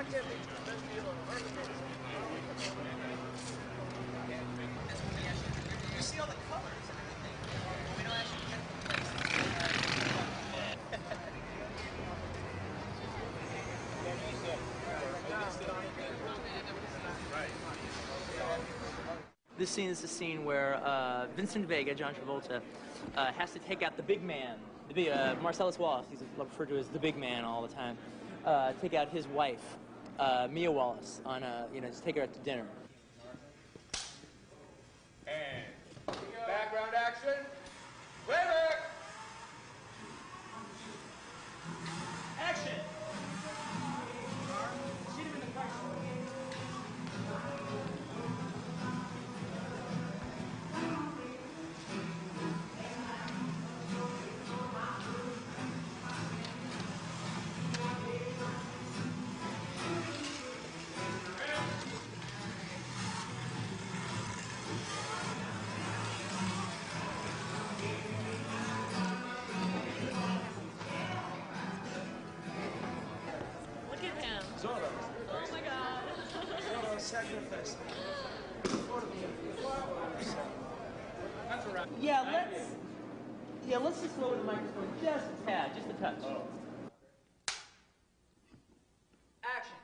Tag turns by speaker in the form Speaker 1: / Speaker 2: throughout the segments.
Speaker 1: You see all the colors and everything. We don't actually get the place. This scene is the scene where Vincent Vega, John Travolta, has to take out the big man, Marcellus Wallace. He's referred to as the big man all the time. Take out his wife, Mia Wallace, on just take her out to dinner.
Speaker 2: And background action. Playback.
Speaker 1: Action! Shoot him in the car.
Speaker 3: Look at him.
Speaker 1: Zorro.
Speaker 3: Oh my god.
Speaker 1: Zorro sacrifice. Let's just lower the microphone just a tad, just a touch. Action.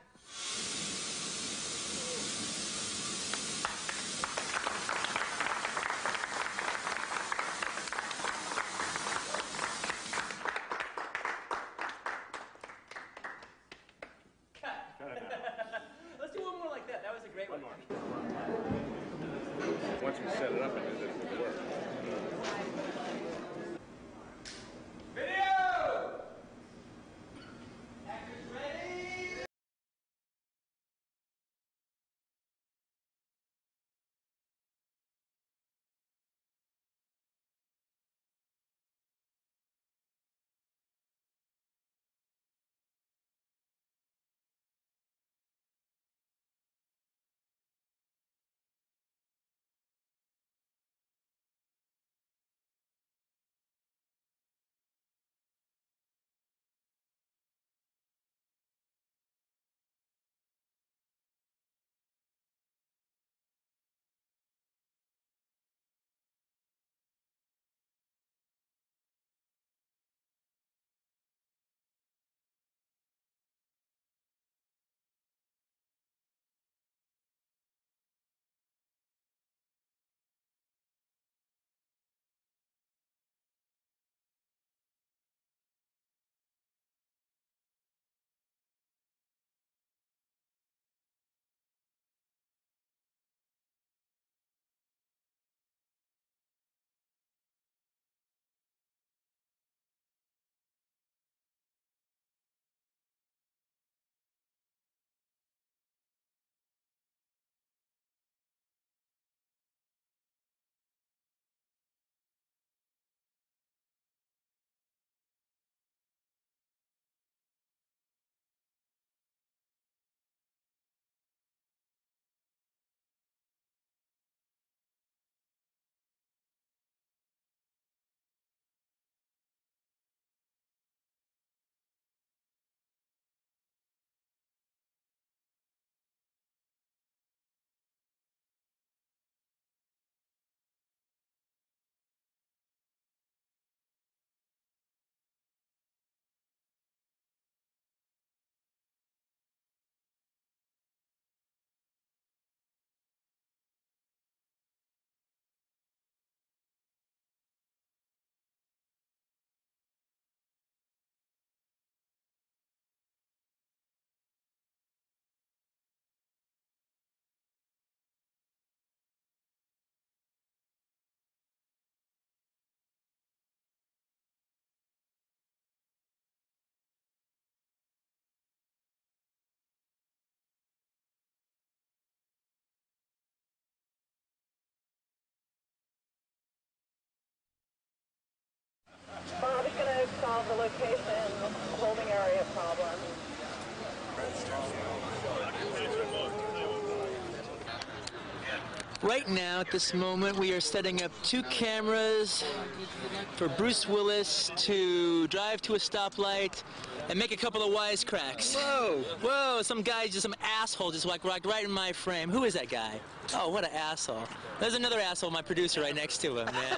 Speaker 1: Let's do one more like that. That was a great one.
Speaker 2: Once you set it up, it will work. Video!
Speaker 1: Right now, at this moment, we are setting up 2 cameras for Bruce Willis to drive to a stoplight and make a couple of wisecracks.
Speaker 4: Whoa!
Speaker 1: Whoa, some guy, just some asshole, just like right in my frame. Who is that guy? Oh, what an asshole. There's another asshole, my producer, right next to him, man.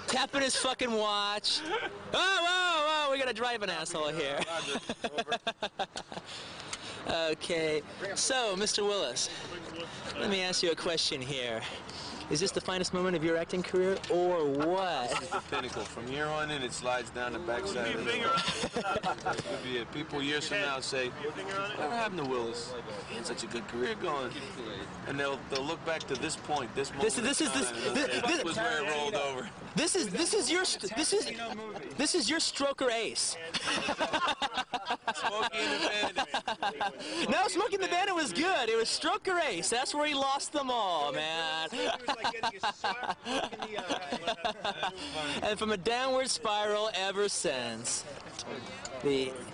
Speaker 1: Tapping his fucking watch. Whoa, whoa, whoa, we got a driving asshole here. Okay, so, Mr. Willis, let me ask you a question here. Is this the finest moment of your acting career, or what?
Speaker 4: This is the pinnacle. From here on in, it slides down the backside of the could be it. People years from now say, "Whatever happened to Willis? He had such a good career going." And they'll look back to this point, this moment. This was where it rolled over.
Speaker 1: This is your stroker ace.
Speaker 4: Smokey and the Bandit.
Speaker 1: No, Smokey and the Bandit was good. It was stroker ace. That's where he lost them all, man. And from a downward spiral ever since.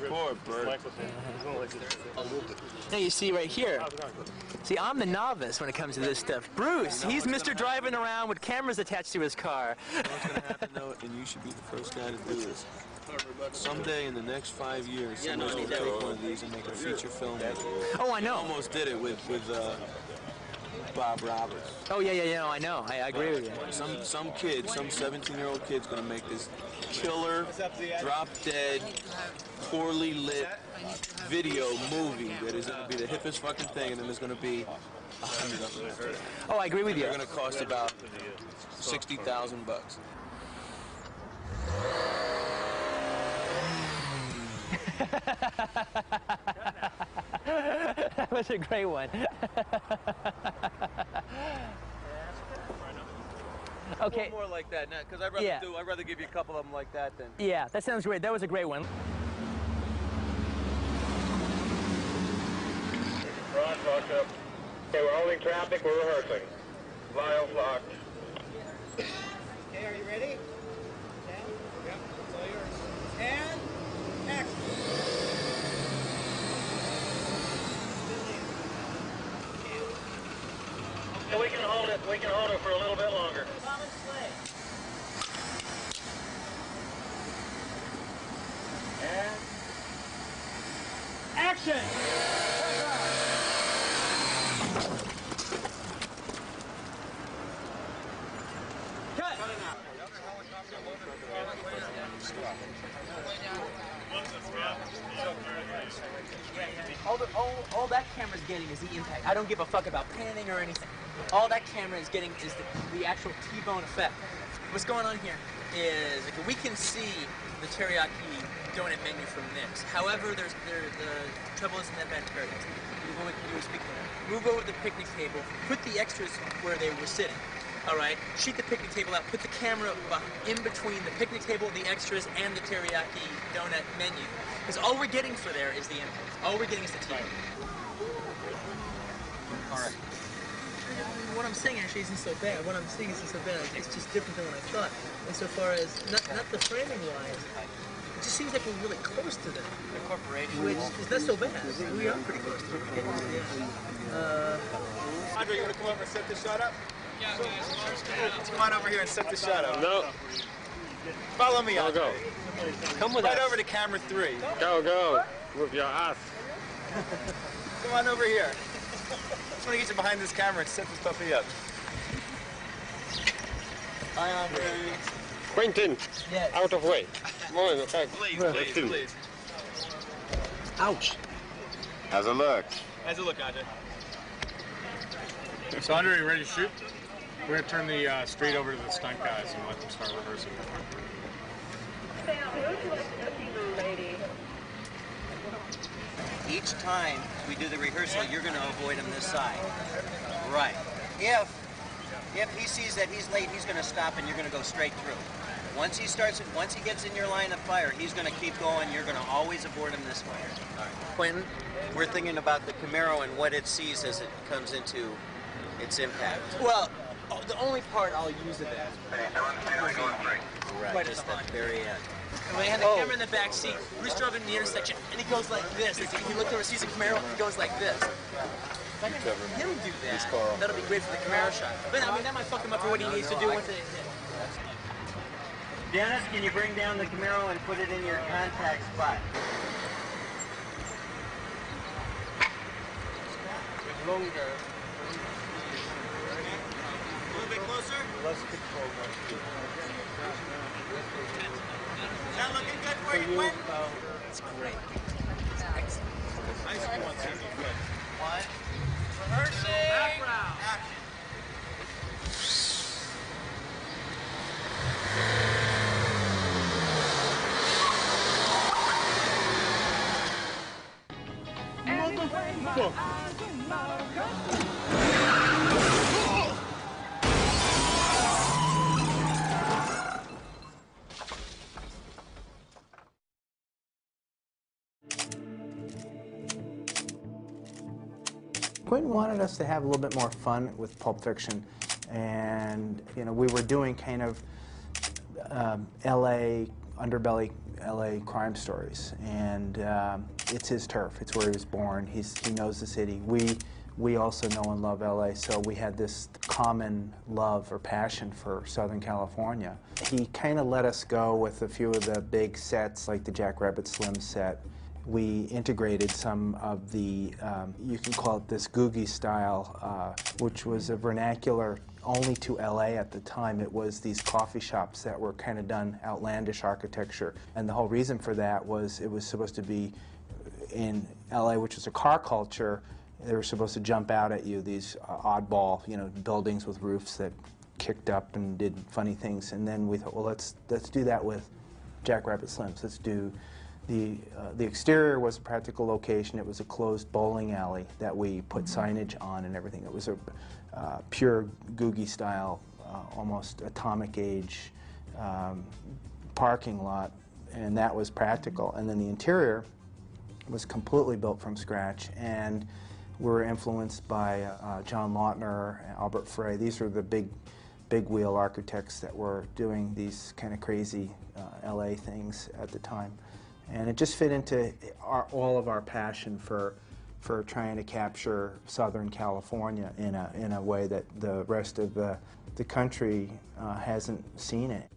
Speaker 4: Poor bird.
Speaker 1: Now you see right here. See, I'm the novice when it comes to this stuff. Bruce, he's Mr. Driving around with cameras attached to his car.
Speaker 4: What's going to happen, though, and you should be the first guy to do this. Someday in the next 5 years, someone's going to take one of these and make a feature film.
Speaker 1: Oh, I know.
Speaker 4: Almost did it with Bob Roberts.
Speaker 1: Oh, yeah, I know. I agree with you.
Speaker 4: Some kid, some 17-year-old kid's going to make this killer, drop-dead, poorly lit video movie that is going to be the hippest fucking thing, and then there's going to be 100 of them.
Speaker 1: Oh, I agree with you.
Speaker 4: They're going to cost about $60,000.
Speaker 1: That was a great one. Okay.
Speaker 5: More like that, because I'd rather give you a couple of them like that than.
Speaker 1: Yeah, that sounds great. That was a great one.
Speaker 2: Ron, locked up. Okay, we're holding traffic, we're rehearsing. Files locked.
Speaker 6: Okay, are you ready? Down? Yep, it's all yours. And action.
Speaker 2: Yeah, we can hold it for a little bit longer. And action!
Speaker 1: All that camera's getting is the impact. I don't give a fuck about panning or anything. All that camera is getting is the actual T-bone effect. What's going on here is we can see the teriyaki donut menu from this. However, the trouble isn't that bad teriyaki. What we can do is we can move over the picnic table, put the extras where they were sitting. All right, sheet the picnic table out, put the camera in between the picnic table, the extras, and the teriyaki donut menu. Because all we're getting for there is the impact. All we're getting is the T-bone. All right. What I'm saying actually isn't so bad. What I'm saying isn't so bad. It's just different than what I thought. Insofar as, not the framing wise, it just seems like we're really close to them.
Speaker 5: The corporation.
Speaker 1: Which is not so bad. We are pretty close to them. Yeah.
Speaker 2: Andre, you want to come over and set this shot up?
Speaker 6: Yeah, guys.
Speaker 2: Let's come on over here and set this shot up.
Speaker 7: No.
Speaker 2: Follow me, Andre.
Speaker 7: Go.
Speaker 1: Come with
Speaker 2: Right
Speaker 1: us.
Speaker 2: over to camera 3.
Speaker 7: Go. With your ass.
Speaker 2: Come on over here. Just want to get you behind this camera and set this puppy up. Hi, Andre.
Speaker 7: Quentin.
Speaker 1: Yes.
Speaker 7: Out of way. Moment, okay.
Speaker 2: Please.
Speaker 1: Ouch.
Speaker 4: How's it look?
Speaker 2: How's it look, Andre?
Speaker 8: So, Andre, you ready to shoot? We're going to turn the street over to the stunt guys and let them start rehearsing.
Speaker 5: Each time we do the rehearsal, you're going to avoid him this side. Right. If he sees that he's late, he's going to stop and you're going to go straight through. Once he gets in your line of fire, he's going to keep going. You're going to always avoid him this way. All right. Quentin, we're thinking about the Camaro and what it sees as it comes into its impact.
Speaker 1: Well, the only part I'll use of that
Speaker 5: Right, just at the very end.
Speaker 1: And when I had the camera in the back seat, Bruce drove in the intersection, and he goes like this. He looked over, sees a Camaro, and he goes like this. If I can have him do that, that'll be great for the camera shot. But I mean, that might fuck him up for what he needs to do once it hits.
Speaker 5: Dennis, can you bring down the Camaro and put it in your contact spot?
Speaker 7: Longer.
Speaker 5: A little bit closer.
Speaker 7: Less control.
Speaker 5: Is that looking good for you, Quentin?
Speaker 1: It's great.
Speaker 5: Nice one. One.
Speaker 1: Rehearsing.
Speaker 5: Background. Action.
Speaker 9: Quentin wanted us to have a little bit more fun with Pulp Fiction, and we were doing kind of L.A. underbelly, L.A. crime stories, and it's his turf. It's where he was born. He knows the city. We also know and love L.A., so we had this common love or passion for Southern California. He kind of let us go with a few of the big sets, like the Jackrabbit Slim set. We integrated some of the, you can call it this Googie style, which was a vernacular only to LA at the time. It was these coffee shops that were kind of done outlandish architecture. And the whole reason for that was it was supposed to be in LA, which is a car culture. They were supposed to jump out at you, these oddball, buildings with roofs that kicked up and did funny things. And then we thought, well, let's do that with Jackrabbit Slims. Let's do the exterior was a practical location. It was a closed bowling alley that we put signage on and everything. It was a pure Googie style, almost atomic age parking lot, and that was practical. And then the interior was completely built from scratch, and we were influenced by John Lautner and Albert Frey. These were the big wheel architects that were doing these kind of crazy LA things at the time. And it just fit into all of our passion for trying to capture Southern California in a way that the rest of the country hasn't seen it.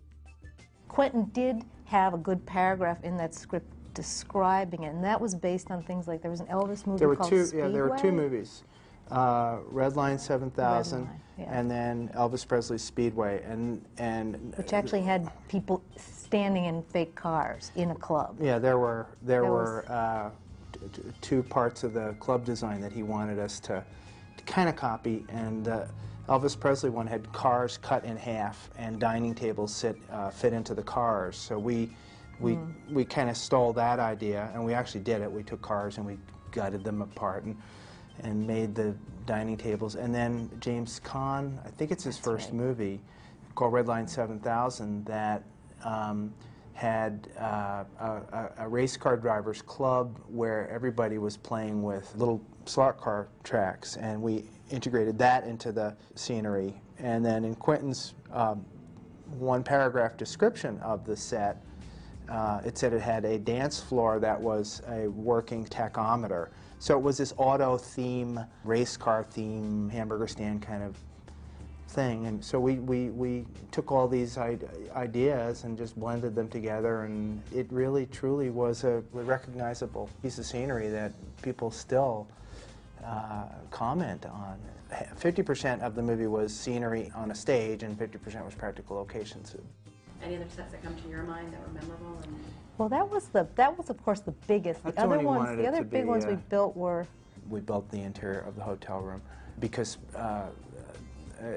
Speaker 10: Quentin did have a good paragraph in that script describing it, and that was based on things like there was an Elvis movie called Speedway.
Speaker 9: Yeah, there were two movies. Red Line 7000,
Speaker 10: Red Line, yeah.
Speaker 9: And then Elvis Presley's Speedway, and
Speaker 10: which actually had people standing in fake cars in a club.
Speaker 9: Yeah, there were two parts of the club design that he wanted us to kind of copy, and Elvis Presley one had cars cut in half and dining tables fit into the cars. So we kind of stole that idea, and we actually did it. We took cars and we gutted them apart and made the dining tables. And then James Caan, I think it's his first movie, called Red Line 7000, that had a race car drivers club where everybody was playing with little slot car tracks, and we integrated that into the scenery. And then in Quentin's one-paragraph description of the set, it said it had a dance floor that was a working tachometer. So it was this auto theme, race car theme, hamburger stand kind of thing. And so we took all these ideas and just blended them together, and it really truly was a recognizable piece of scenery that people still comment on. 50% of the movie was scenery on a stage, and 50% was practical locations.
Speaker 3: Any other sets that come to your mind that were memorable?
Speaker 10: Well, that was of course the biggest. The other ones, the other big ones we built were.
Speaker 9: We built the interior of the hotel room because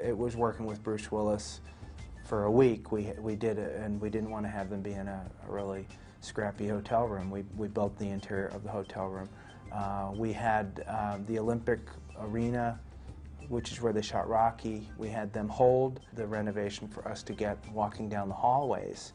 Speaker 9: it was working with Bruce Willis for a week. We did it, and we didn't want to have them be in a really scrappy hotel room. We built the interior of the hotel room. We had the Olympic Arena, which is where they shot Rocky. We had them hold the renovation for us to get walking down the hallways.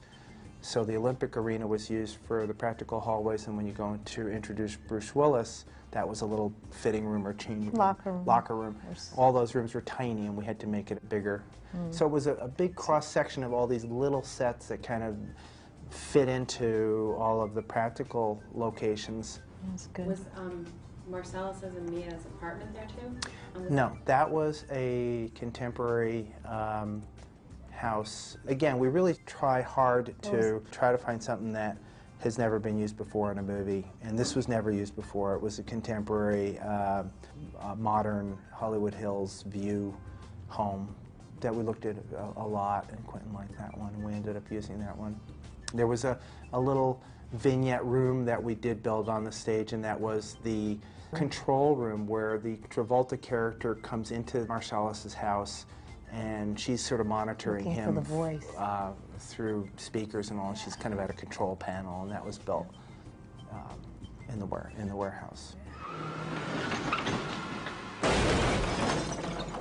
Speaker 9: So the Olympic Arena was used for the practical hallways, and when you go to introduce Bruce Willis, that was a little fitting room or change room. Locker room. All those rooms were tiny, and we had to make it bigger. So it was a big cross-section of all these little sets that kind of fit into all of the practical locations.
Speaker 10: That's good.
Speaker 3: Was Marcellus's and Mia's apartment there too?
Speaker 9: No, that was a contemporary house. Again, we really try hard to try to find something that has never been used before in a movie, and this was never used before. It was a contemporary, modern Hollywood Hills view home that we looked at a lot, and Quentin liked that one, and we ended up using that one. There was a little vignette room that we did build on the stage, and that was the control room where the Travolta character comes into Marcellus's house, and she's sort of monitoring him
Speaker 10: for the voice.
Speaker 9: Through speakers and all. She's kind of at a control panel, and that was built in the warehouse.
Speaker 11: What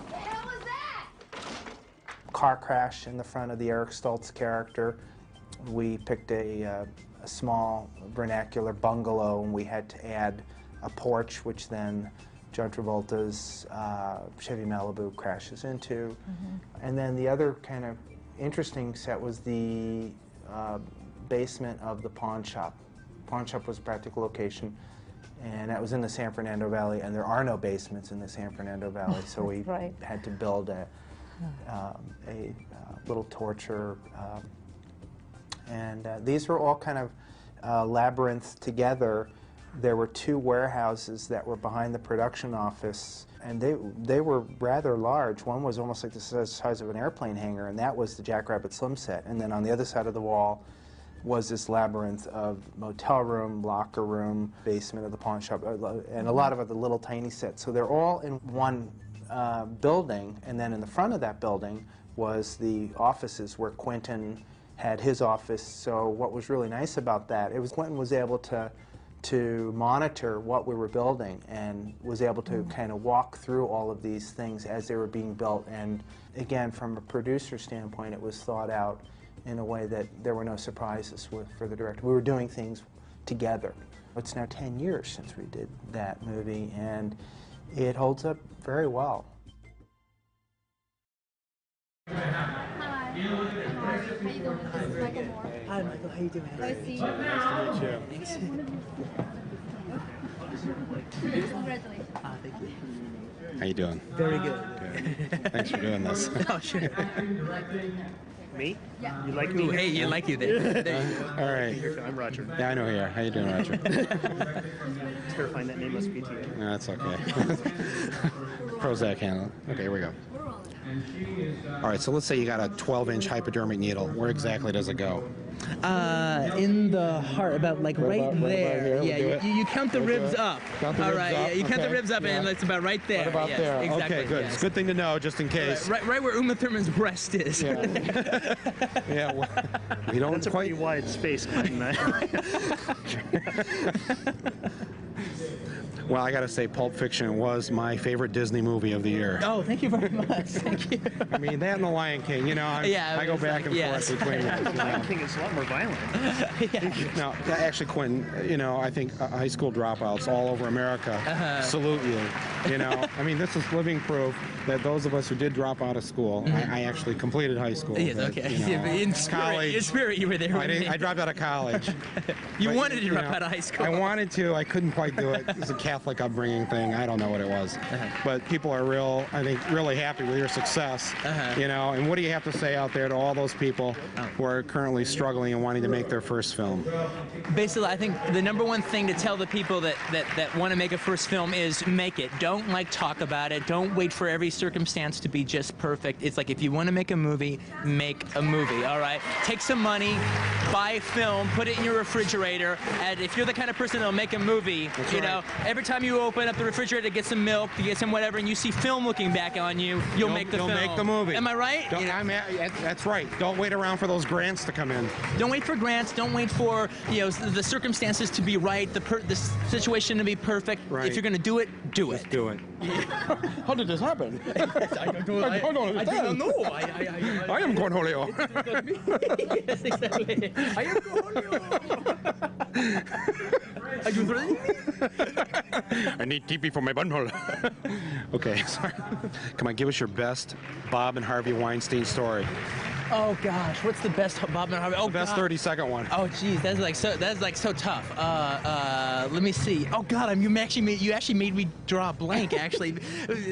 Speaker 11: the hell was that?
Speaker 9: Car crash in the front of the Eric Stoltz character. We picked a small vernacular bungalow, and we had to add a porch, which then John Travolta's Chevy Malibu crashes into. And then the other kind of interesting set was the basement of the pawn shop. Pawn shop was a practical location, and that was in the San Fernando Valley, and there are no basements in the San Fernando Valley, so we had to build a little torture. And these were all kind of labyrinth together. There were two warehouses that were behind the production office, and they were rather large. One was almost like the size of an airplane hangar, and that was the Jackrabbit Slim set. And then on the other side of the wall was this labyrinth of motel room, locker room, basement of the pawn shop, and a lot of other little tiny sets. So they're all in one building, and then in the front of that building was the offices where Quentin had his office. So what was really nice about that, it was Quentin was able to monitor what we were building and was able to kind of walk through all of these things as they were being built. And again, from a producer standpoint, it was thought out in a way that there were no surprises for the director. We were doing things together. It's now 10 years since we did that movie, and it holds up very well.
Speaker 11: Hi. How you doing? This is Michael Moore.
Speaker 1: Hi, Michael. How you doing?
Speaker 11: Nice to see you.
Speaker 8: Nice to meet you.
Speaker 1: Thanks.
Speaker 11: Congratulations.
Speaker 1: Thank you.
Speaker 12: How you doing?
Speaker 1: Very good.
Speaker 12: Good. Thanks for doing this.
Speaker 1: Oh, sure.
Speaker 13: Me?
Speaker 11: Yeah.
Speaker 13: You like me?
Speaker 1: Ooh, hey, you like you there. There you go.
Speaker 12: All right.
Speaker 13: I'm Roger.
Speaker 12: Yeah, I know who you are. How you doing, Roger?
Speaker 13: It's terrifying that name must be to you.
Speaker 12: No, that's okay. Prozac handle. Okay, here we go. All right, so let's say you got a 12-inch hypodermic needle. Where exactly does it go?
Speaker 1: In the heart, about like right there.
Speaker 12: Yeah,
Speaker 1: you count the ribs up.
Speaker 12: Count the
Speaker 1: All
Speaker 12: ribs
Speaker 1: right,
Speaker 12: up.
Speaker 1: yeah, you count the
Speaker 12: Okay,
Speaker 1: ribs up, and it's about right there.
Speaker 12: What about
Speaker 1: yes,
Speaker 12: there?
Speaker 1: Exactly,
Speaker 12: Okay, good.
Speaker 1: yes.
Speaker 12: It's a good thing to know, just in case.
Speaker 1: Right where Uma Thurman's breast is.
Speaker 12: Yeah. Yeah, well, we don't
Speaker 13: That's a
Speaker 12: quite.
Speaker 13: pretty wide space, Quentin.
Speaker 12: Well, I got to say, Pulp Fiction was my favorite Disney movie of the year.
Speaker 1: Oh, thank you very much. Thank you.
Speaker 12: I mean, that and The Lion King, you know, I go back and forth between them.
Speaker 13: The Lion King is a lot more violent.
Speaker 12: No, actually, Quentin, you know, I think high school dropouts all over America salute you. You know, I mean, this is living proof that those of us who did drop out of school, I actually completed high school.
Speaker 1: Yes,
Speaker 12: but,
Speaker 1: okay.
Speaker 12: you know,
Speaker 1: In spirit, you were there.
Speaker 12: I dropped out of college.
Speaker 1: You
Speaker 12: But,
Speaker 1: wanted to
Speaker 12: you
Speaker 1: drop
Speaker 12: know,
Speaker 1: out of high school.
Speaker 12: I wanted to. I couldn't quite do it. It's a Catholic upbringing thing. I don't know what it was. But people are I think, really happy with your success. You know, and what do you have to say out there to all those people who are currently struggling and wanting to make their first film?
Speaker 1: Basically, I think the number one thing to tell the people that want to make a first film is make it. Don't talk about it. Don't wait for every circumstance to be just perfect. It's like if you want to make a movie, make a movie, all right? Take some money, buy film, put it in your refrigerator, and if you're the kind of person that'll make a movie, you know, every time you open up the refrigerator to get some milk, to get some whatever, and you see film looking back on you, you'll make the film.
Speaker 12: You'll make the movie.
Speaker 1: Am I right?
Speaker 12: That's right. Don't wait around for those grants to come in.
Speaker 1: Don't wait for grants. Don't wait for the circumstances to be right, the situation to be perfect.
Speaker 12: Right.
Speaker 1: If you're going to do it, do it.
Speaker 12: Just do it. How did this happen?
Speaker 1: I don't know.
Speaker 12: I am Cornholio.
Speaker 1: Yes, exactly. I am Cornholio. Are you threatening me?
Speaker 12: I need TP for my bundle. Okay, sorry. Come on, give us your best Bob and Harvey Weinstein story.
Speaker 1: Oh gosh, what's the best Bob and Harvey? Oh,
Speaker 12: The best 30-second one.
Speaker 1: Oh geez, that's like so tough. Let me see. Oh God, you actually made me draw a blank. Actually.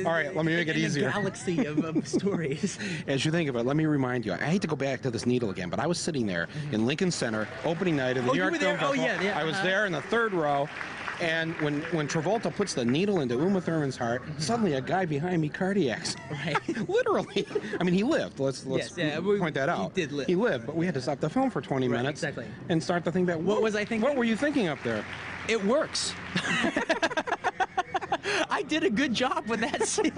Speaker 12: All right, let me make it easier.
Speaker 1: A galaxy of stories.
Speaker 12: As you think of it, let me remind you. I hate to go back to this needle again, but I was sitting there in Lincoln Center, opening night of the New York Film Festival.
Speaker 1: Oh yeah.
Speaker 12: I was there in the third row. And when Travolta puts the needle into Uma Thurman's heart, suddenly a guy behind me cardiacs.
Speaker 1: Right.
Speaker 12: Literally. I mean, he lived. Let's point that out.
Speaker 1: He did live.
Speaker 12: He lived, but we had to stop the film for 20 minutes.
Speaker 1: Exactly.
Speaker 12: And start to think that.
Speaker 1: What was I thinking?
Speaker 12: What were you thinking up there?
Speaker 1: It works. I did a good job with that scene.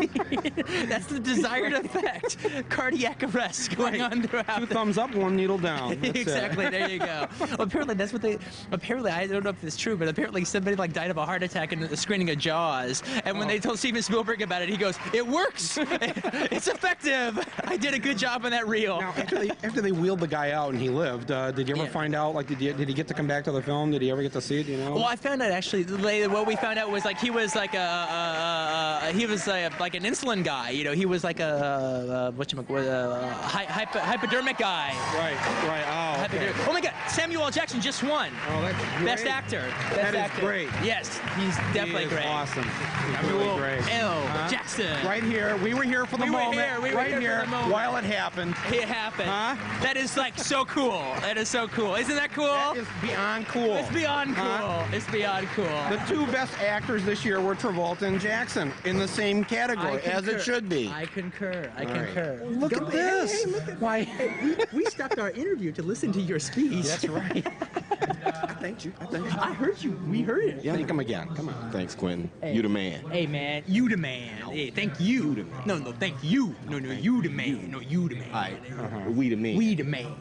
Speaker 1: That's the desired effect. Cardiac arrest going on throughout.
Speaker 12: 2 thumbs up, 1 needle down.
Speaker 1: Exactly. There you go. Well, apparently that's what they. Apparently, I don't know if it's true, but apparently somebody like died of a heart attack in the screening of Jaws. And when they told Steven Spielberg about it, he goes, "It works. It's effective. I did a good job on that reel."
Speaker 12: Now, after they wheeled the guy out and he lived, did you ever find out? Like, did he get to come back to the film? Did he ever get to see it? You know?
Speaker 1: Well, I found out actually. What we found out was like he was like like an insulin guy. You know, he was like a hypodermic guy.
Speaker 12: Right. Oh, okay.
Speaker 1: Oh my God, Samuel L. Jackson just won.
Speaker 12: Oh, that's great.
Speaker 1: Best actor.
Speaker 12: That is great.
Speaker 1: Yes, he's definitely great.
Speaker 12: Awesome. He's really great.
Speaker 1: L. Jackson.
Speaker 12: Right here. We were here for the moment.
Speaker 1: We were here for the moment.
Speaker 12: While it happened.
Speaker 1: It happened. That is like so cool. That is so cool. Isn't that cool?
Speaker 12: That is beyond cool.
Speaker 1: It's beyond cool. It's beyond cool.
Speaker 12: The 2 best actors this year were Travolta and Jackson in the same category, as it should be.
Speaker 1: I concur. I concur.
Speaker 12: Look at this.
Speaker 1: Why? We stopped our interview to listen to your speech.
Speaker 12: That's right. I thanked you.
Speaker 1: I heard you. We heard it.
Speaker 12: Yeah, thank him again. Come on.
Speaker 14: Thanks, Quentin.
Speaker 1: Hey.
Speaker 14: You the man.
Speaker 1: Hey, man. You the man. Hey, thank you.
Speaker 14: You the man.
Speaker 1: No, thank you. No, you the man. No, you the man.
Speaker 14: All right. We the man.
Speaker 1: We the man.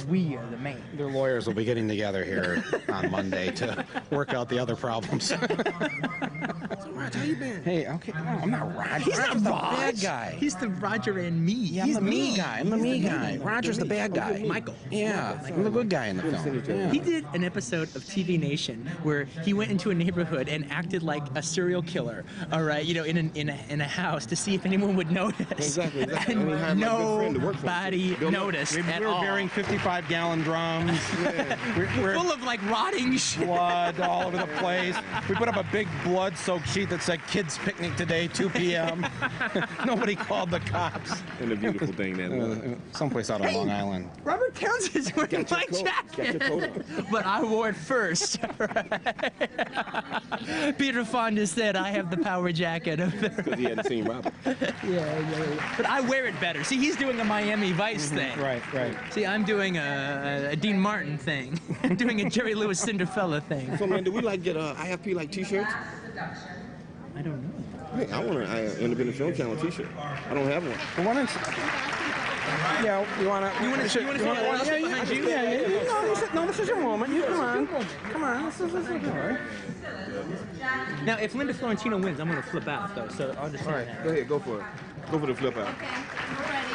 Speaker 1: We are the man.
Speaker 12: Their lawyers will be getting together here on Monday to work out the other problems.
Speaker 14: Raj, how you been?
Speaker 12: Hey, okay. No, I'm not Raj.
Speaker 1: He's not
Speaker 12: the
Speaker 1: Raj.
Speaker 12: bad guy.
Speaker 1: He's the Roger and me.
Speaker 12: Yeah, I'm the me guy. I'm the me guy. Roger's the bad guy.
Speaker 1: Michael.
Speaker 12: Yeah, I'm the good guy in the film. Yeah.
Speaker 1: He did an episode of TV Nation where he went into a neighborhood and acted like a serial killer. All right, you know, in a house to see if anyone would notice.
Speaker 14: Exactly.
Speaker 1: And nobody noticed at
Speaker 12: We were
Speaker 1: all.
Speaker 12: bearing 55-gallon drums. We're
Speaker 1: Full of like rotting shit.
Speaker 12: blood all over the place. We put up a big blood-soaked sheet that said "Kids Picnic today, 2 p.m." Nobody called the cops.
Speaker 14: And the beautiful thing that was.
Speaker 12: Someplace out on Long Island.
Speaker 1: Robert Towns is wearing my jacket, but I wore it first. Peter Fonda said I have the power jacket.
Speaker 14: Because he hadn't seen Robert.
Speaker 1: Yeah. But I wear it better. See, he's doing a Miami Vice thing.
Speaker 12: Right.
Speaker 1: See, I'm doing a Dean Martin thing. I'm doing a Jerry Lewis Cinderella thing.
Speaker 14: So, man, do we get IFP T-shirts?
Speaker 1: I don't know.
Speaker 14: Hey, I want an independent film channel T-shirt. I don't have one.
Speaker 12: Yeah, you wanna sit
Speaker 1: behind you?
Speaker 12: No, this is your moment. You come on. This is okay.
Speaker 1: Now, if Linda Florentino wins, I'm gonna flip out though. So I'll just.
Speaker 14: All right, go ahead, go for it. Go for the flip out.
Speaker 11: Okay, we're ready.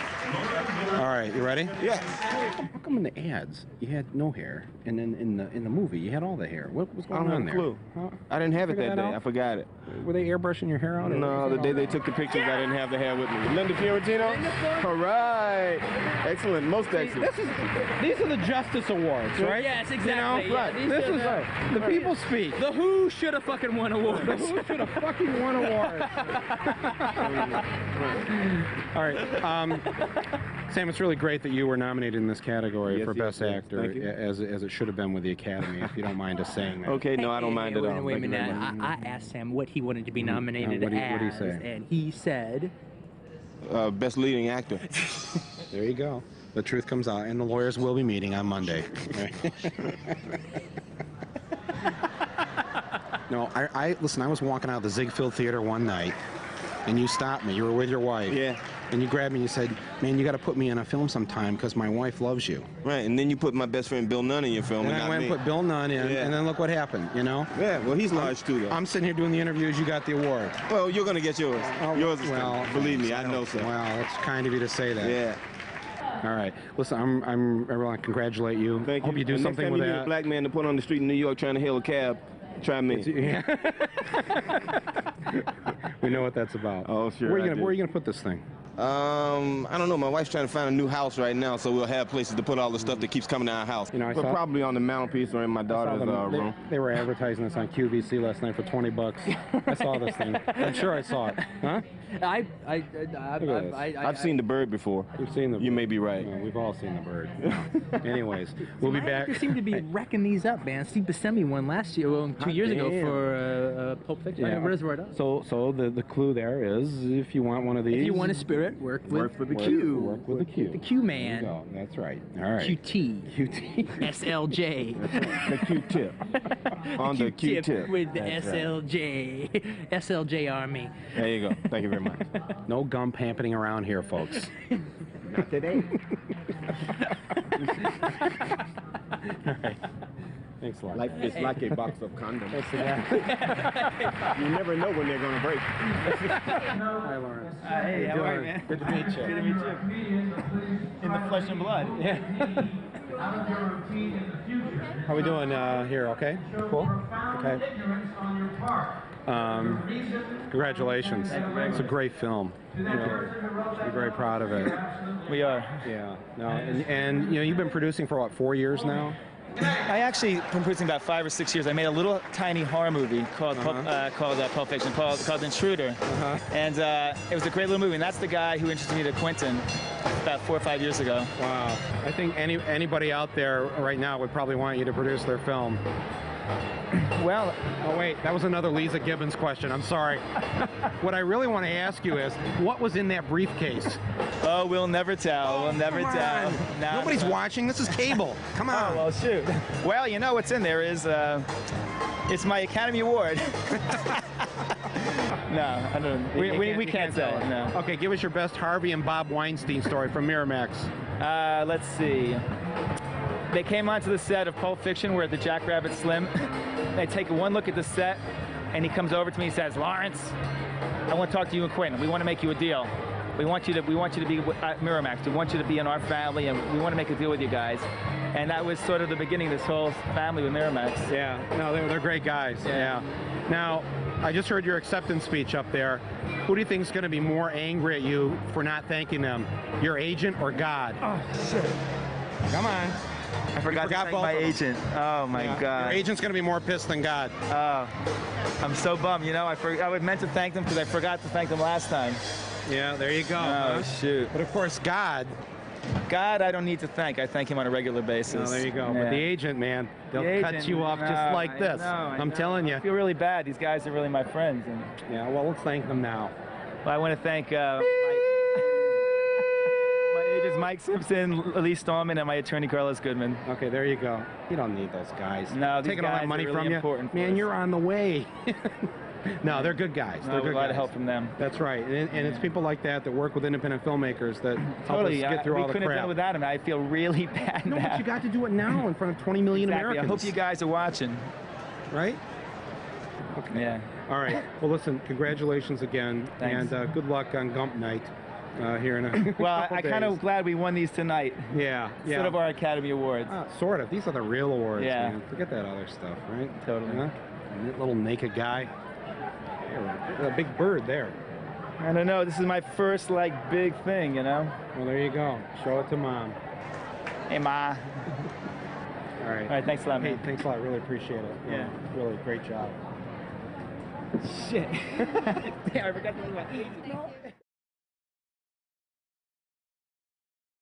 Speaker 12: All right, you ready?
Speaker 14: Yeah.
Speaker 12: How come in the ads you had no hair, and then in the movie you had all the hair? What was
Speaker 14: I
Speaker 12: going
Speaker 14: don't
Speaker 12: on
Speaker 14: have a
Speaker 12: there?
Speaker 14: clue.
Speaker 12: Huh?
Speaker 14: I didn't have it
Speaker 12: Figure
Speaker 14: that
Speaker 12: that
Speaker 14: day.
Speaker 12: out?
Speaker 14: I forgot it.
Speaker 12: Were they airbrushing your hair out? Or
Speaker 14: No, the day they took the pictures, I didn't have the hair with me. Linda Fiorentino? All right. Excellent. Most excellent.
Speaker 12: These are the Justice Awards, right?
Speaker 1: Yes, exactly.
Speaker 12: You know?
Speaker 1: Yeah,
Speaker 12: Right.
Speaker 1: these
Speaker 12: This
Speaker 1: are
Speaker 12: is
Speaker 1: the-
Speaker 12: the people speak.
Speaker 1: The Who should have fucking won awards.
Speaker 12: The Who should have fucking won awards. All right. Sam, it's really great that you were nominated in this category for Best Actor,
Speaker 14: Thank you.
Speaker 12: as it should have been with the Academy, if you don't mind us saying that.
Speaker 14: Okay, no, I don't mind at all.
Speaker 1: Wait a
Speaker 14: Thank you
Speaker 1: minute.
Speaker 14: very much.
Speaker 1: I asked him what he wanted to be nominated
Speaker 12: What did he
Speaker 1: as,
Speaker 12: say?
Speaker 1: and he said,
Speaker 14: Best leading actor.
Speaker 12: There you go. The truth comes out, and the lawyers will be meeting on Monday. No, listen, I was walking out of the Ziegfeld Theater one night, and you stopped me. You were with your wife.
Speaker 14: Yeah.
Speaker 12: And you grabbed me and you said, man, you got to put me in a film sometime because my wife loves you.
Speaker 14: Right, and then you put my best friend Bill Nunn in your film.
Speaker 12: And I went and put Bill Nunn in, and then look what happened, you know?
Speaker 14: Yeah, well, he's large too, though.
Speaker 12: I'm sitting here doing the interviews, you got the award.
Speaker 14: Well, you're going to get yours. Yours is
Speaker 12: well,
Speaker 14: coming. Believe me, I know so.
Speaker 12: Well, it's kind of you to say that.
Speaker 14: Yeah.
Speaker 12: All right. Listen, I want to congratulate you.
Speaker 14: Thank you.
Speaker 12: Hope you do
Speaker 14: And
Speaker 12: something
Speaker 14: next time
Speaker 12: with
Speaker 14: you
Speaker 12: that.
Speaker 14: meet a black man to put on the street in New York trying to hail a cab, Try me.
Speaker 12: Yeah. We know what that's about.
Speaker 14: Oh, sure.
Speaker 12: Where are you gonna put this thing?
Speaker 14: I don't know. My wife's trying to find a new house right now, so we'll have places to put all the stuff that keeps coming to our house.
Speaker 12: You know,
Speaker 14: but probably on the mantelpiece or in my daughter's room.
Speaker 12: They were advertising this on QVC last night for $20. I saw this thing. I'm sure I saw it. Huh?
Speaker 14: I've seen the bird before.
Speaker 12: You've seen the bird.
Speaker 14: You may be right.
Speaker 12: Well, we've all seen the bird. Anyways, we'll be back.
Speaker 1: You seem to be wrecking these up, man. Steve Buscemi won last year, 2 years ago for Pulp Fiction.
Speaker 12: Yeah.
Speaker 1: Reservoir Dogs.
Speaker 12: So the clue there is, if you want one of these,
Speaker 1: if you want a spirit, work with the Q.
Speaker 12: Work with the Q.
Speaker 1: The Q man.
Speaker 12: There you go. That's right. All right.
Speaker 1: QT. SLJ.
Speaker 14: That's right. The Q-tip. On the Q-tip.
Speaker 1: With the SLJ. SLJ Army.
Speaker 14: There you go. Thank you very much.
Speaker 12: No gum happening around here, folks.
Speaker 14: Not today.
Speaker 12: All right. Thanks a lot.
Speaker 14: It's like a box of condoms.
Speaker 12: That's
Speaker 14: You never know when they're going to break.
Speaker 12: Hi, Lawrence.
Speaker 1: Hey, how are you, man?
Speaker 12: Good to meet you.
Speaker 1: Good to meet you. In the flesh and blood.
Speaker 12: Yeah. How we doing here? Okay. Cool. Okay. Congratulations. It's a great film. We're very proud of it.
Speaker 2: We are.
Speaker 12: Yeah. No, and you know, you've been producing for what, 4 years now?
Speaker 2: I actually been producing about 5 or 6 years. I made a little tiny horror movie called Pulp Fiction, called Intruder, and it was a great little movie. And that's the guy who introduced me to Quentin about 4 or 5 years ago.
Speaker 12: Wow. I think anybody out there right now would probably want you to produce their film.
Speaker 2: Well,
Speaker 12: oh wait, that was another Lisa Gibbons question. I'm sorry. What I really want to ask you is, what was in that briefcase?
Speaker 2: Oh, we'll never tell. We'll never tell. No,
Speaker 12: Nobody's watching. This is cable. Come on.
Speaker 2: Oh, well, shoot. Well, you know what's in there is it's my Academy Award. No, I don't. We can't tell it. No.
Speaker 12: Okay, give us your best Harvey and Bob Weinstein story from Miramax.
Speaker 2: Let's see. They came onto the set of Pulp Fiction. We're at the Jackrabbit Slim. They take one look at the set, and he comes over to me and says, "Lawrence, I want to talk to you and Quentin. We want to make you a deal. We want you to be at Miramax. We want you to be in our family, and we want to make a deal with you guys." And that was sort of the beginning of this whole family with Miramax.
Speaker 12: Yeah, no, they're great guys. Yeah. Now, I just heard your acceptance speech up there. Who do you think is going to be more angry at you for not thanking them? Your agent or God?
Speaker 2: Oh, shit.
Speaker 12: Come on.
Speaker 2: I forgot to thank my agent. Oh, my God.
Speaker 12: Your agent's going to be more pissed than God.
Speaker 2: Oh, I'm so bummed. You know, I meant to thank them because I forgot to thank them last time.
Speaker 12: Yeah, there you go.
Speaker 2: Oh, shoot.
Speaker 12: But, of course, God,
Speaker 2: I don't need to thank. I thank him on a regular basis.
Speaker 12: Oh, there you go.
Speaker 2: Yeah.
Speaker 12: But the agent, man, they'll cut you off just like this. I'm telling you.
Speaker 2: I feel really bad. These guys are really my friends. And
Speaker 12: yeah, well, let's thank them now.
Speaker 2: Well, I want to thank my agents Mike Simpson, Elise Stallman, and my attorney Carlos Goodman.
Speaker 12: Okay, there you go. You don't need those guys.
Speaker 2: No,
Speaker 12: taking all that money
Speaker 2: really
Speaker 12: from
Speaker 2: important
Speaker 12: you. Man, you're on the way. No, they're good guys. They're good
Speaker 2: a lot
Speaker 12: guys.
Speaker 2: of help from them.
Speaker 12: That's right, and it's people like that that work with independent filmmakers that help us get through all the crap.
Speaker 2: We couldn't have done it without him. I feel really bad now.
Speaker 12: No, but you got to do it now in front of 20 million Americans.
Speaker 2: I hope you guys are watching.
Speaker 12: Right? Okay.
Speaker 2: Yeah.
Speaker 12: All right. Well, listen, congratulations again.
Speaker 2: Thanks.
Speaker 12: And good luck on Gump Night here in a
Speaker 2: Well,
Speaker 12: couple
Speaker 2: I'm
Speaker 12: days.
Speaker 2: kind of glad we won these tonight.
Speaker 12: Yeah.
Speaker 2: Instead of our Academy Awards.
Speaker 12: Sort of. These are the real awards,
Speaker 2: Yeah.
Speaker 12: man. Forget that other stuff, right?
Speaker 2: Totally.
Speaker 12: And that little naked guy. A big bird there.
Speaker 2: I don't know. This is my first, big thing, you know?
Speaker 12: Well, there you go. Show it to Mom.
Speaker 2: Hey, Ma.
Speaker 12: All right.
Speaker 2: All right, thanks a lot, man.
Speaker 12: Hey, thanks a lot. Really appreciate it.
Speaker 2: Yeah.
Speaker 12: Really, great job.
Speaker 2: Shit. Damn, I forgot to do my agent.